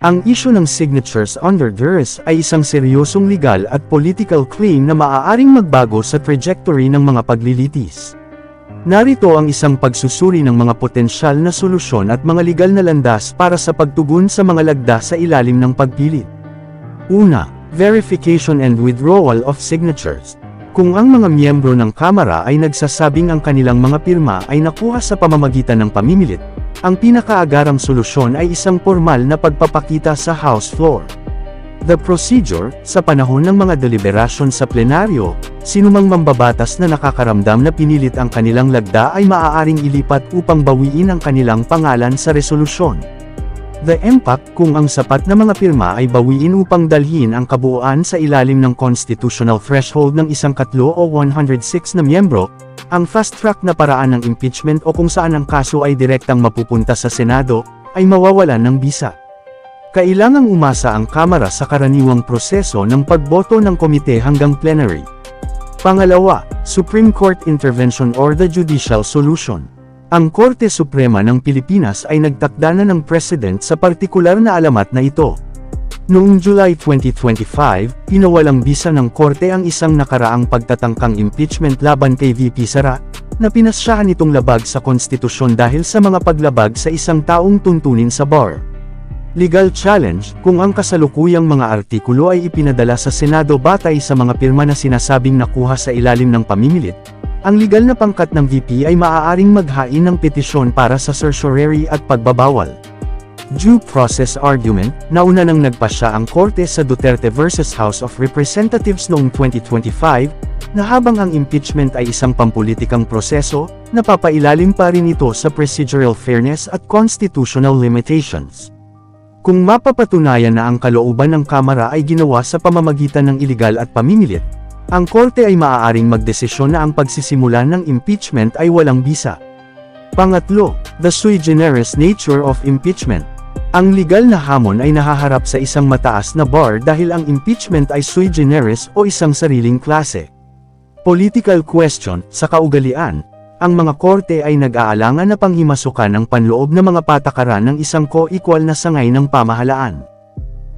Ang isyu ng signatures under duress ay isang seryosong legal at political claim na maaaring magbago sa trajectory ng mga paglilitis. Narito ang isang pagsusuri ng mga potensyal na solusyon at mga legal na landas para sa pagtugon sa mga lagda sa ilalim ng pagpilit. Una, verification and withdrawal of signatures. Kung ang mga miyembro ng Kamara ay nagsasabing ang kanilang mga pirma ay nakuha sa pamamagitan ng pamimilit, ang pinakaagarang solusyon ay isang formal na pagpapakita sa House floor. The procedure, sa panahon ng mga deliberasyon sa plenaryo, sinumang mambabatas na nakakaramdam na pinilit ang kanilang lagda ay maaaring ilipat upang bawiin ang kanilang pangalan sa resolusyon. The impact, kung ang sapat na mga pirma ay bawiin upang dalhin ang kabuuan sa ilalim ng constitutional threshold ng 1/4 o 106 na miyembro, ang fast-track na paraan ng impeachment o kung saan ang kaso ay direktang mapupunta sa Senado, ay mawawalan ng bisa. Kailangang umasa ang Kamara sa karaniwang proseso ng pagboto ng komite hanggang plenary. Pangalawa, Supreme Court Intervention or the Judicial Solution. Ang Korte Suprema ng Pilipinas ay nagtakda na ng President sa partikular na alamat na ito. Noong July 2025, pinawalang bisa ng Korte ang isang nakaraang pagtatangkang impeachment laban kay VP Sara, na pinasyahan itong labag sa konstitusyon dahil sa mga paglabag sa isang taong tuntunin sa bar. Legal challenge, kung ang kasalukuyang mga artikulo ay ipinadala sa Senado batay sa mga pirma na sinasabing nakuha sa ilalim ng pamimilit, ang legal na pangkat ng VP ay maaaring maghain ng petisyon para sa certiorari at pagbabawal. Due process argument, nauna nang nagpasya ang Korte sa Duterte vs. House of Representatives noong 2025, na habang ang impeachment ay isang pampulitikang proseso, napapailalim pa rin ito sa procedural fairness at constitutional limitations. Kung mapapatunayan na ang kalooban ng Kamara ay ginawa sa pamamagitan ng iligal at pamimilit, ang Korte ay maaaring magdesisyon na ang pagsisimula ng impeachment ay walang bisa. Pangatlo, the sui generis nature of impeachment. Ang legal na hamon ay nahaharap sa isang mataas na bar dahil ang impeachment ay sui generis o isang sariling klase. Political question, sa kaugalian, ang mga korte ay nag-aalangan na panghimasukan ang panloob na mga patakaran ng isang co-equal na sangay ng pamahalaan.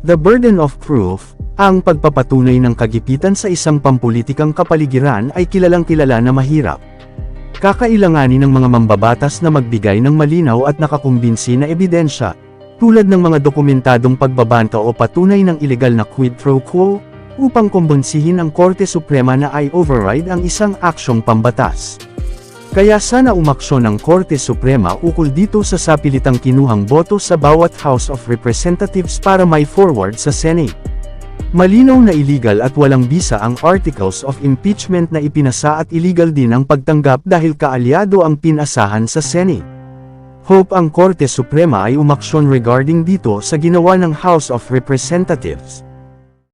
The burden of proof, ang pagpapatunay ng kagipitan sa isang pampulitikang kapaligiran ay kilalang-kilala na mahirap. Kakailanganin ng mga mambabatas na magbigay ng malinaw at nakakumbinsi na ebidensya, tulad ng mga dokumentadong pagbabanta o patunay ng ilegal na quid pro quo, upang kumbinsihin ang Korte Suprema na ay override ang isang aksyong pambatas. Kaya sana umaksyon ang Korte Suprema ukol dito sa sapilitang kinuhang boto sa bawat House of Representatives para may forward sa Senate. Malinaw na illegal at walang bisa ang articles of impeachment na ipinasa at illegal din ang pagtanggap dahil kaalyado ang pinasahan sa Senate. Hope ang Korte Suprema ay umaksyon regarding dito sa ginawa ng House of Representatives.